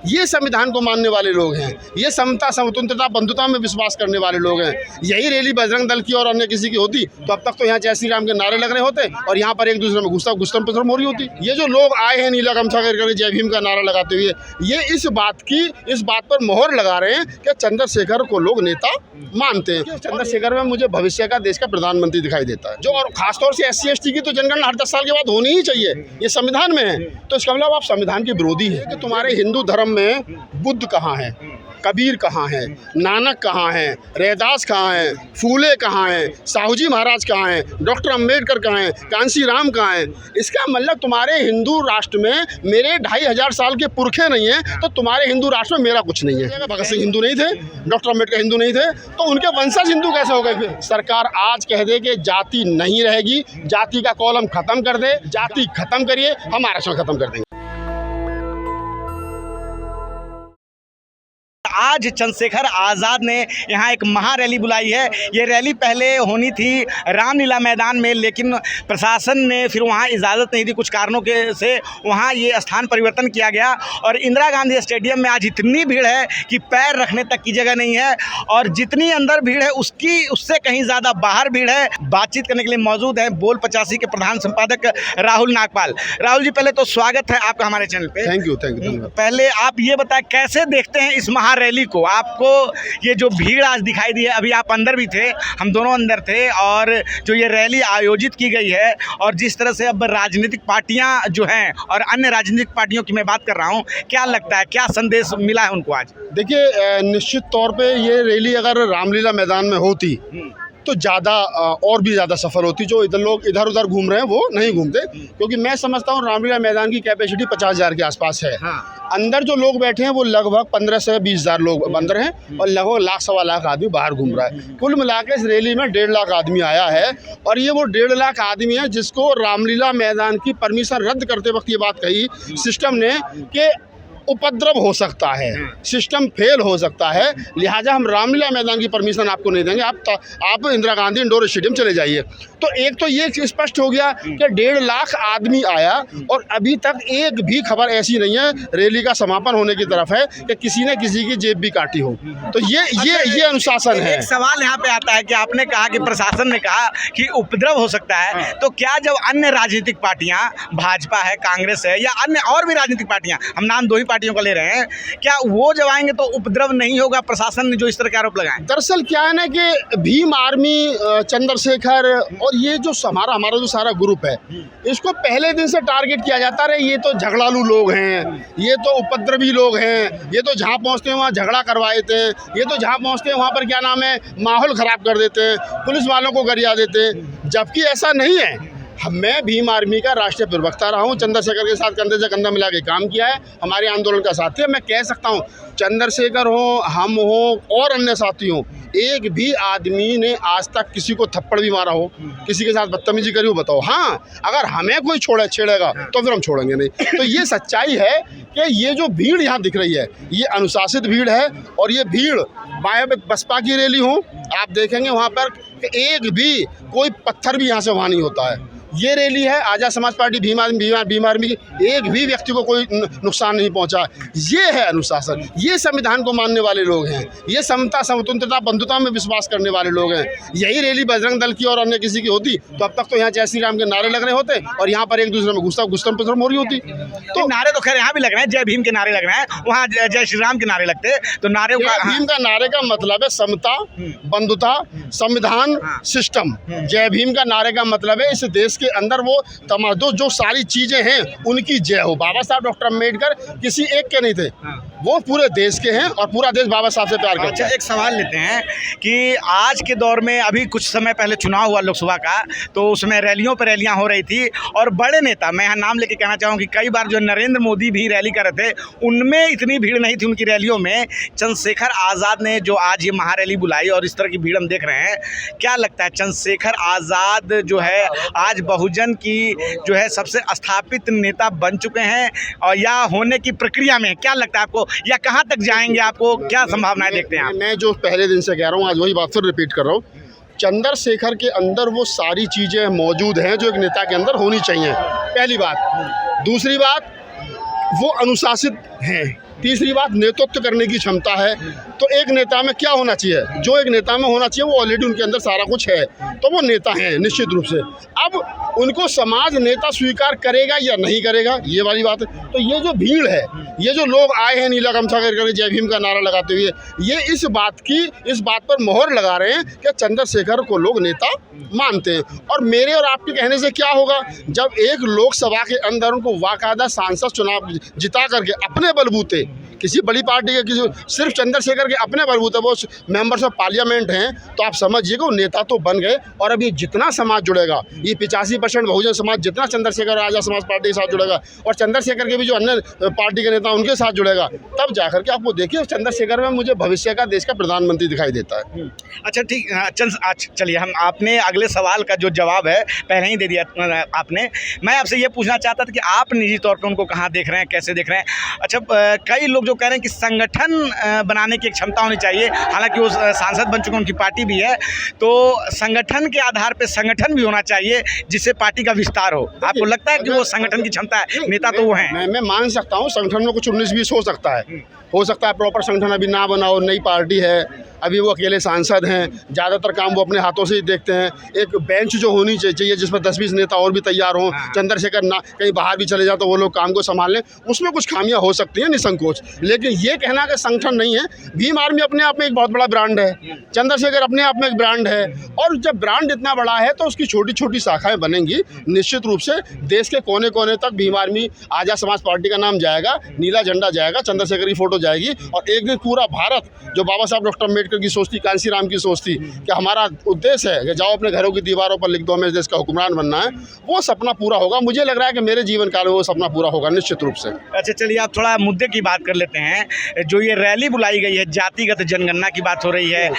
ये संविधान को मानने वाले लोग हैं, ये समता, स्वतंत्रता, बंधुता में विश्वास करने वाले लोग हैं। यही रैली बजरंग दल की और अन्य किसी की होती तो अब तक तो यहाँ जय श्री राम के नारे लग रहे होते और यहाँ पर एक दूसरे में घुसम पुसम हो रही होती। ये जो लोग आए हैं नीला गमछा करके जय भीम का नारा लगाते हुए, ये इस बात पर मोहर लगा रहे हैं कि चंद्रशेखर को लोग नेता मानते हैं। चंद्रशेखर में मुझे भविष्य का देश का प्रधानमंत्री दिखाई देता है, जो और खासतौर से SC ST की तो जनगणना हर 10 साल के बाद होनी ही चाहिए, ये संविधान में है। तो इसका मतलब आप संविधान के विरोधी हैं कि तुम्हारे हिंदू धर्म में बुद्ध कहाँ है, कबीर कहाँ है, नानक कहाँ है, रैदास कहाँ है, फूले कहाँ हैं, साहू जी महाराज कहाँ हैं, डॉक्टर अम्बेडकर कहाँ हैं, कांसी राम कहाँ हैं। इसका मतलब तुम्हारे हिंदू राष्ट्र में मेरे 2500 साल के पुरखे नहीं हैं, तो तुम्हारे हिंदू राष्ट्र में मेरा कुछ नहीं है। भगत सिंह हिंदू नहीं थे, डॉक्टर अम्बेडकर हिंदू नहीं थे, तो उनके वंशज हिंदू कैसे हो गए फिर? सरकार आज कह दे कि जाति नहीं रहेगी, जाति का कॉलम खत्म कर दे, जाति खत्म करिए, हम आरक्षण खत्म कर देंगे। आज चंद्रशेखर आज़ाद ने यहाँ एक महारैली बुलाई है। ये रैली पहले होनी थी रामलीला मैदान में, लेकिन प्रशासन ने फिर वहाँ इजाज़त नहीं दी, कुछ कारणों के से वहाँ ये स्थान परिवर्तन किया गया और इंदिरा गांधी स्टेडियम में आज इतनी भीड़ है कि पैर रखने तक की जगह नहीं है और जितनी अंदर भीड़ है उससे कहीं ज़्यादा बाहर भीड़ है। बातचीत करने के लिए मौजूद है बोल 85 के प्रधान संपादक राहुल नागपाल। राहुल जी, पहले तो स्वागत है आपका हमारे चैनल पे। थैंक यू धन्यवाद। पहले आप ये बताएं कैसे देखते हैं इस रैली को? आपको ये जो भीड़ आज दिखाई दी है, अभी आप अंदर भी थे, हम दोनों अंदर थे, और जो ये रैली आयोजित की गई है और जिस तरह से अब राजनीतिक पार्टियां जो हैं और अन्य राजनीतिक पार्टियों की मैं बात कर रहा हूं, क्या लगता है, क्या संदेश मिला है उनको आज? देखिए, निश्चित तौर पे ये रैली अगर रामलीला मैदान में होती तो ज़्यादा और भी ज़्यादा सफल होती। जो लोग इधर उधर घूम रहे हैं वो नहीं घूमते, क्योंकि मैं समझता हूँ रामलीला मैदान की कैपेसिटी 50,000 के आसपास है। हाँ। अंदर जो लोग बैठे हैं वो लगभग 15 से 20,000 लोग अंदर हैं और लगभग 1 लाख सवा लाख आदमी बाहर घूम रहा है। कुल मिला के इस रैली में 1.5 लाख आदमी आया है और ये वो 1.5 लाख आदमी है जिसको रामलीला मैदान की परमिशन रद्द करते वक्त ये बात कही सिस्टम ने कि उपद्रव हो सकता है, सिस्टम फेल हो सकता है, लिहाजा हम रामलीला मैदान की परमिशन आपको नहीं देंगे, आप इंदिरा गांधी इंडोर स्टेडियम चले जाइए। तो एक तो ये स्पष्ट हो गया कि 1.5 लाख आदमी आया और अभी तक एक भी खबर ऐसी नहीं है रैली का समापन होने की तरफ है कि किसी ने किसी की जेब भी काटी हो। तो ये अनुशासन है। एक सवाल यहाँ पे आता है कि आपने कहा कि प्रशासन ने कहा कि उपद्रव हो सकता है, तो क्या जब अन्य राजनीतिक पार्टियां, भाजपा है, कांग्रेस है या अन्य और भी राजनीतिक पार्टियां, हम नाम 2 ही पार्टियों का ले रहे हैं, क्या वो जब आएंगे तो उपद्रव नहीं होगा? प्रशासन ने जो इस तरह के आरोप लगाए। दरअसल क्या है ना कि भीम आर्मी, चंद्रशेखर और ये जो हमारा जो सारा ग्रुप है, इसको पहले दिन से टारगेट किया जाता रहे। ये तो झगड़ालू लोग हैं, ये तो उपद्रवी लोग हैं, ये तो जहाँ पहुँचते हैं वहाँ झगड़ा करवा देते हैं, ये तो जहाँ पहुँचते हैं वहाँ पर क्या नाम है माहौल ख़राब कर देते हैं, पुलिस वालों को गरिया देते हैं, जबकि ऐसा नहीं है। मैं भीम आर्मी का राष्ट्रीय प्रवक्ता रहा हूँ, चंद्रशेखर के साथ कंधे से कंधा मिला के काम किया है, हमारे आंदोलन का साथी है। मैं कह सकता हूँ चंद्रशेखर हो, हम हो और अन्य साथी हों, एक भी आदमी ने आज तक किसी को थप्पड़ भी मारा हो, किसी के साथ बदतमीजी करी हो, बताओ? हाँ, अगर हमें कोई छेड़ेगा तो फिर हम छोड़ेंगे नहीं। तो ये सच्चाई है कि ये जो भीड़ यहाँ दिख रही है ये अनुशासित भीड़ है और ये भीड़ बसपा की रैली हो, आप देखेंगे वहाँ पर एक भी कोई पत्थर भी यहाँ से वहाँ नहीं होता है। ये रैली है आज़ाद समाज पार्टी भीम आर्मी की, एक भी व्यक्ति को कोई नुकसान नहीं पहुंचा। ये है अनुशासन, ये संविधान को मानने वाले लोग हैं, ये समता, स्वतंत्रता, बंधुता में विश्वास करने वाले लोग हैं। यही रैली बजरंग दल की और अन्य किसी की होती तो अब तक तो यहाँ जय श्री राम के नारे लग रहे होते और यहाँ पर एक दूसरे में घुसम पुसम हो रही होती। तो नारे तो खैर यहाँ भी लग रहे हैं, जय भीम के नारे लग रहे हैं, वहाँ जय श्री राम के नारे लगते, तो नारे भीम का नारे का मतलब है समता, बंधुता, संविधान, सिस्टम। जय भीम का नारे का मतलब है इस देश के अंदर वो तमाम जो सारी चीजें हैं उनकी जय हो। बाबा साहब डॉक्टर अम्बेडकर किसी एक के नहीं थे, वो पूरे देश के हैं और पूरा देश बाबा साहब से प्यार करता है। अच्छा, एक सवाल लेते हैं कि आज के दौर में अभी कुछ समय पहले चुनाव हुआ लोकसभा का, तो उसमें रैलियों पर रैलियां हो रही थी और बड़े नेता, मैं यहाँ नाम लेके कहना चाहूँ कि कई बार जो नरेंद्र मोदी भी रैली कर रहे थे, उनमें इतनी भीड़ नहीं थी उनकी रैलियों में। चंद्रशेखर आज़ाद ने जो आज ये महारैली बुलाई और इस तरह की भीड़ हम देख रहे हैं, क्या लगता है चंद्रशेखर आज़ाद जो है आज बहुजन की जो है सबसे स्थापित नेता बन चुके हैं और या होने की प्रक्रिया में, क्या लगता है आपको, या कहाँ तक जाएंगे, आपको क्या संभावनाएं देखते हैं आप? मैं जो पहले दिन से कह रहा हूँ आज वही बात फिर रिपीट कर रहा हूँ, चंद्रशेखर के अंदर वो सारी चीज़ें मौजूद हैं जो एक नेता के अंदर होनी चाहिए, पहली बात। दूसरी बात, वो अनुशासित हैं, तीसरी बात नेतृत्व करने की क्षमता है। तो एक नेता में क्या होना चाहिए, जो एक नेता में होना चाहिए वो ऑलरेडी उनके अंदर सारा कुछ है, तो वो नेता हैं निश्चित रूप से। अब उनको समाज नेता स्वीकार करेगा या नहीं करेगा, ये वाली बात है। तो ये जो भीड़ है, ये जो लोग आए हैं नीला गमछा करके जय भीम का नारा लगाते हुए, ये इस बात पर मोहर लगा रहे हैं कि चंद्रशेखर को लोग नेता मानते हैं। और मेरे और आपके कहने से क्या होगा, जब एक लोकसभा के अंदर उनको बाकायदा सांसद चुनाव जिता करके अपने बलबूते, किसी बड़ी पार्टी के किसी सिर्फ चंद्रशेखर के अपने बलबूते वो मेंबर्स ऑफ पार्लियामेंट हैं, तो आप समझिएगा वो नेता तो बन गए। और अब ये जितना समाज जुड़ेगा, ये 85% बहुजन समाज जितना चंद्रशेखर आज़ाद समाज पार्टी के साथ जुड़ेगा और चंद्रशेखर के भी जो अन्य पार्टी के नेता उनके साथ जुड़ेगा, तब जाकर के आपको देखिए चंद्रशेखर में मुझे भविष्य का देश का प्रधानमंत्री दिखाई देता है। अच्छा ठीक, चलिए हम आपने अगले सवाल का जो जवाब है पहले ही दे दिया आपने। मैं आपसे ये पूछना चाहता था कि आप निजी तौर पर उनको कहाँ देख रहे हैं, कैसे देख रहे हैं? अच्छा, कई लोग कह रहे हैं कि संगठन बनाने की क्षमता होनी चाहिए, हालांकि वो सांसद बन चुके, उनकी पार्टी भी है, तो संगठन के आधार पे संगठन भी होना चाहिए जिससे पार्टी का विस्तार हो। आपको लगता है कि वो संगठन की क्षमता है? नेता तो वो हैं। मैं मान सकता हूँ संगठन में कुछ 19-20 हो सकता है प्रॉपर संगठन अभी ना बना हो, नई पार्टी है, अभी वो अकेले सांसद हैं, ज़्यादातर काम वो अपने हाथों से ही देखते हैं। एक बेंच जो होनी चाहिए जिसमें 10-20 नेता और भी तैयार हों, चंद्रशेखर ना कहीं बाहर भी चले जाए तो वो लोग काम को संभाल लें, उसमें कुछ खामियां हो सकती हैं निसंकोच। लेकिन ये कहना कि संगठन नहीं है, भीम आर्मी अपने आप में एक बहुत बड़ा ब्रांड है, चंद्रशेखर अपने आप में एक ब्रांड है, और जब ब्रांड इतना बड़ा है तो उसकी छोटी छोटी शाखाएँ बनेंगी। निश्चित रूप से देश के कोने कोने तक भीम आर्मी आज़ाद समाज पार्टी का नाम जाएगा, नीला झंडा जाएगा, चंद्रशेखर की फ़ोटो जाएगी, और एक दिन पूरा भारत, जो बाबा साहब डॉक्टर अम्बेडकर की सोच थी, कांसी राम की सोच थी कि हमारा उद्देश्य है कि जाओ अपने घरों की दीवारों पर लिख दो हमें इस देश का हुक्मरान बनना है, वो सपना पूरा होगा। मुझे लग रहा है कि मेरे जीवन काल में वो सपना पूरा होगा निश्चित रूप से। अच्छा चलिए, आप थोड़ा मुद्दे की बात कर लेते हैं। जो ये रैली बुलाई गई है, जातिगत जनगणना की बात हो रही है,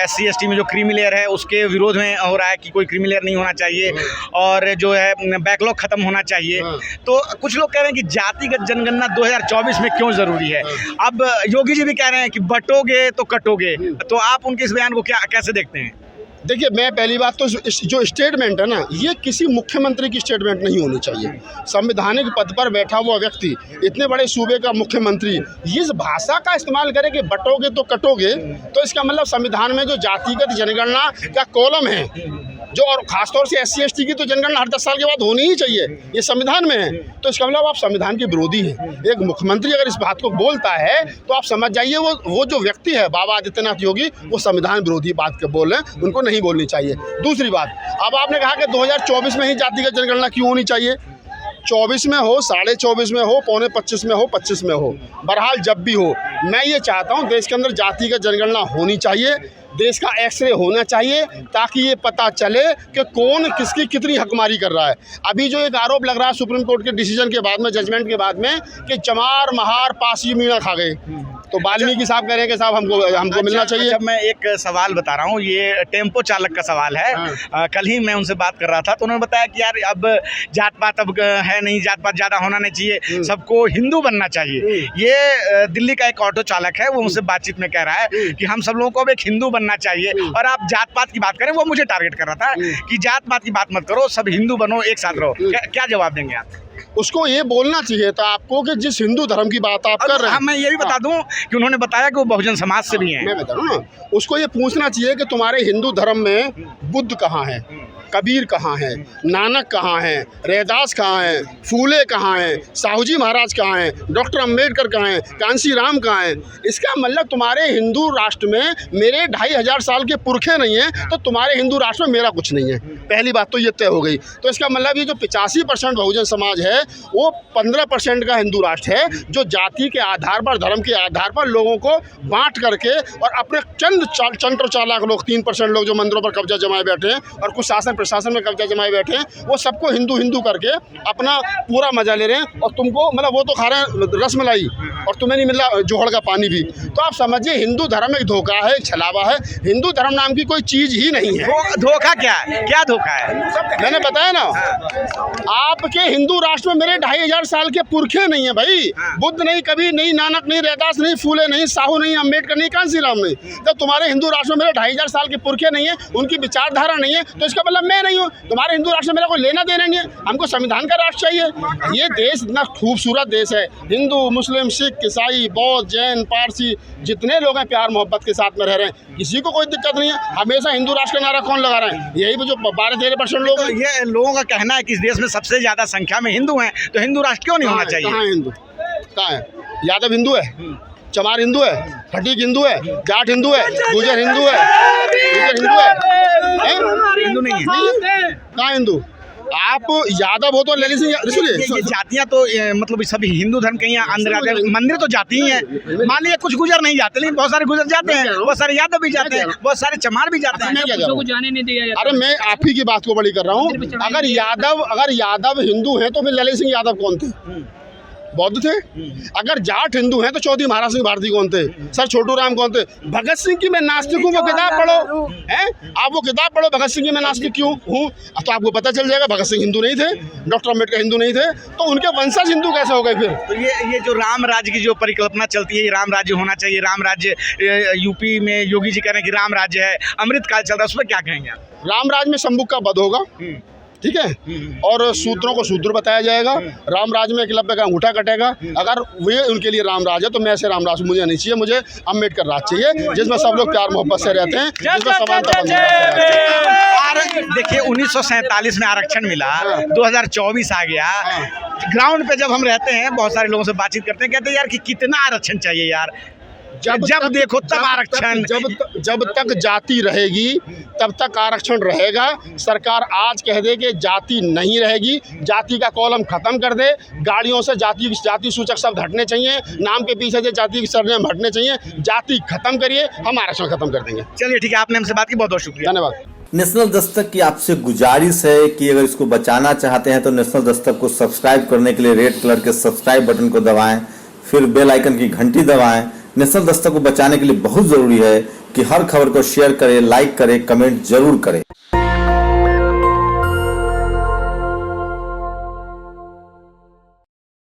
SC ST में जो क्रीमी लेयर है उसके विरोध में हो रहा है कि कोई क्रीमी लेयर नहीं होना चाहिए, और जो है बैकलॉग खत्म होना चाहिए। तो कुछ लोग कह रहे हैं कि जातिगत जनगणना 2024 में क्यों ज़रूरी है? अब योगी जी भी कह रहे हैं कि बटोगे तो कटोगे, तो आप उनके इस बयान को कैसे देखते हैं? देखिए, मैं पहली बात तो जो स्टेटमेंट है ना, ये किसी मुख्यमंत्री की स्टेटमेंट नहीं होनी चाहिए। संवैधानिक पद पर बैठा हुआ व्यक्ति, इतने बड़े सूबे का मुख्यमंत्री, इस भाषा का इस्तेमाल करे कि बटोगे तो कटोगे, तो इसका मतलब संविधान में जो जातिगत जनगणना का कॉलम है, जो और खासतौर से SC ST की तो जनगणना हर 10 साल के बाद होनी ही चाहिए, ये संविधान में है, तो इसका मतलब आप संविधान के विरोधी हैं। एक मुख्यमंत्री अगर इस बात को बोलता है तो आप समझ जाइए वो जो व्यक्ति है बाबा आदित्यनाथ योगी, वो संविधान विरोधी बात के बोल रहे हैं, उनको नहीं बोलनी चाहिए। दूसरी बात, अब आपने कहा कि 2024 में ही जातिगत जनगणना क्यों होनी चाहिए? 24 में हो, 24.5 में हो, पौने 25 में हो, 25 में हो, बहरहाल जब भी हो, मैं ये चाहता हूँ देश के अंदर जातिगत जनगणना होनी चाहिए, देश का एक्सरे होना चाहिए, ताकि ये पता चले कि कौन किसकी कितनी हकमारी कर रहा है। अभी जो एक आरोप लग रहा है सुप्रीम कोर्ट के डिसीजन के बाद में, जजमेंट के बाद में, कि चमार महार पासी मीणा खा गए, तो वाल्मीकि साहब कह रहे हैं कि साहब हमको मिलना चाहिए। अच्छा, मैं एक सवाल बता रहा हूँ, ये टेम्पो चालक का सवाल है। कल ही मैं उनसे बात कर रहा था, तो उन्होंने बताया कि यार अब जात पात अब है नहीं, जात पात ज़्यादा होना नहीं चाहिए, सबको हिंदू बनना चाहिए। ये दिल्ली का एक ऑटो चालक है, वो मुझसे बातचीत में कह रहा है कि हम सब लोगों को अब एक हिंदू बनना चाहिए, और आप जात पात की बात करें, वो मुझे टारगेट कर रहा था कि जात पात की बात मत करो, सब हिंदू बनो, एक साथ रहो। क्या जवाब देंगे आप? उसको ये बोलना चाहिए था आपको कि जिस हिंदू धर्म की बात आप कर रहे हैं, मैं ये भी बता दूं कि उन्होंने बताया कि वो बहुजन समाज से भी हैं। मैं बता रहा हूं ना, उसको ये पूछना चाहिए कि तुम्हारे हिंदू धर्म में बुद्ध कहाँ है, कबीर कहाँ है, नानक कहाँ है, रैदास कहाँ है, फूले कहाँ हैं, साहूजी महाराज कहाँ हैं, डॉक्टर अम्बेडकर कहाँ हैं, कांसी राम कहाँ हैं। इसका मतलब तुम्हारे हिंदू राष्ट्र में मेरे 2500 साल के पुरखे नहीं हैं, तो तुम्हारे हिंदू राष्ट्र में मेरा कुछ नहीं है। पहली बात तो ये तय हो गई। तो इसका मतलब ये जो 85% बहुजन समाज है, वो 15% का हिंदू राष्ट्र है, जो जाति के आधार पर, धर्म के आधार पर लोगों को बांट करके, और अपने चंद चंट्र चालाक लोग, 3% लोग जो मंदिरों पर कब्जा जमाए बैठे हैं और कुछ शासन प्रशासन में कब्जा जमाए बैठे हैं, वो सबको हिंदू हिंदू करके अपना पूरा मजा ले रहे हैं, और तुमको मतलब वो तो खा रहे हैं रसमलाई, और तुम्हें नहीं मिल रहा जोहड़ का पानी भी। तो आप समझिए हिंदू धर्म एक धोखा है, एक छलावा है, हिंदू धर्म नाम की कोई चीज़ ही नहीं है। धोखा क्या है? क्या धोखा है? मैंने बताया ना, आपके हिंदू राष्ट्र में मेरे 2500 साल के पुरखे नहीं है भाई, बुद्ध नहीं, कबीर नहीं, नानक नहीं, रैदास नहीं, फूले नहीं, साहू नहीं, अम्बेडकर नहीं, कांसी राम नहीं। जब तुम्हारे हिंदू राष्ट्र में मेरे 2500 साल के पुरखे नहीं है, उनकी विचारधारा नहीं है, तो इसका मतलब मैं नहीं हूँ, तुम्हारे हिंदू राष्ट्र से मेरा कोई लेना देना नहीं है, हमको संविधान का राष्ट्र चाहिए। ये देश इतना खूबसूरत देश है, हिंदू मुस्लिम सिख ईसाई बौद्ध जैन पारसी जितने लोग हैं प्यार मोहब्बत के साथ में रह रहे हैं, किसी को कोई दिक्कत नहीं है। हमेशा हिंदू राष्ट्र का नारा कौन लगा रहे हैं? यही जो 12-13% लोग तो हैं। ये लोगों का कहना है कि इस देश में सबसे ज्यादा संख्या में हिंदू हैं, तो हिंदू राष्ट्र क्यों नहीं होना चाहिए? कहाँ है हिंदू? कहाँ है? यादव हिंदू है, चमार हिंदू है, खटीक हिंदू है, जाट हिंदू है, गुजर हिंदू है, हिंदू नहीं है। कहाँ हिंदू? आप यादव हो तो ललित सिंह ये जातियाँ तो मतलब सभी हिंदू धर्म के यहाँ अंदर आते हैं, मंदिर तो जाती ही हैं। मान लीजिए कुछ गुजर नहीं जाते, लेकिन बहुत सारे गुजर जाते हैं, बहुत सारे यादव भी जाते हैं, बहुत सारे चमार भी जाते हैं। जाने नहीं दिया जाता। अरे मैं आप ही की बात को बड़ी कर रहा हूँ। अगर यादव हिंदू हैं तो फिर ललित सिंह यादव कौन थे? बौद्ध थे। अगर जाट हिंदू हैं तो चौधरी महाराज सिंह भारती कौन थे? सर छोटू राम कौन थे? भगत सिंह की मैं नास्तिक हूँ, वो किताब पढ़ो हैं, आप वो किताब पढ़ो भगत सिंह की मैं नास्तिक क्यों हूँ, तो आपको पता चल जाएगा भगत सिंह हिंदू नहीं थे, डॉक्टर अम्बेडकर हिंदू नहीं थे, तो उनके वंशज हिंदू कैसे हो गए फिर? तो ये जो राम राज्य की जो परिकल्पना चलती है, ये राम राज्य होना चाहिए, राम राज्य यूपी में योगी जी कह रहे हैं कि राम राज्य है, अमृत काल चल रहा है, उस पर क्या कहेंगे आप? राम राज में शंभू का वध होगा, ठीक है, और सूत्रों को शूद्र बताया जाएगा। राम राज में एकलव्य का अंगूठा कटेगा। अगर वे उनके लिए राम राज है तो मैं ऐसे राम राज मुझे नहीं चाहिए, मुझे अम्बेडकर राज चाहिए, जिसमें सब लोग प्यार मोहब्बत से रहते हैं, जिसमें समानता देखिए 1947 में आरक्षण मिला, 2024 आ गया, ग्राउंड पे जब हम रहते हैं बहुत सारे लोगों से बातचीत करते हैं, कहते हैं यार कि कितना आरक्षण चाहिए यार, जब देखो तब आरक्षण। जब तक जाति रहेगी तब तक आरक्षण रहेगा। सरकार आज कह दे कि जाति नहीं रहेगी, जाति का कॉलम खत्म कर दे, गाड़ियों से जाति सूचक शब्द हटने चाहिए, नाम के पीछे से जाति के सरनेम हटने चाहिए, जाति खत्म करिए, हम आरक्षण खत्म कर देंगे। चलिए ठीक है, आपने हमसे बात की, बहुत बहुत शुक्रिया, धन्यवाद। नेशनल दस्तक की आपसे गुजारिश है कि अगर इसको बचाना चाहते हैं तो नेशनल दस्तक को सब्सक्राइब करने के लिए रेड कलर के सब्सक्राइब बटन को दबाएं, फिर बेल आइकन की घंटी दबाएं। नेशनल दस्तक को बचाने के लिए बहुत जरूरी है कि हर खबर को शेयर करें, लाइक करें, कमेंट जरूर करें।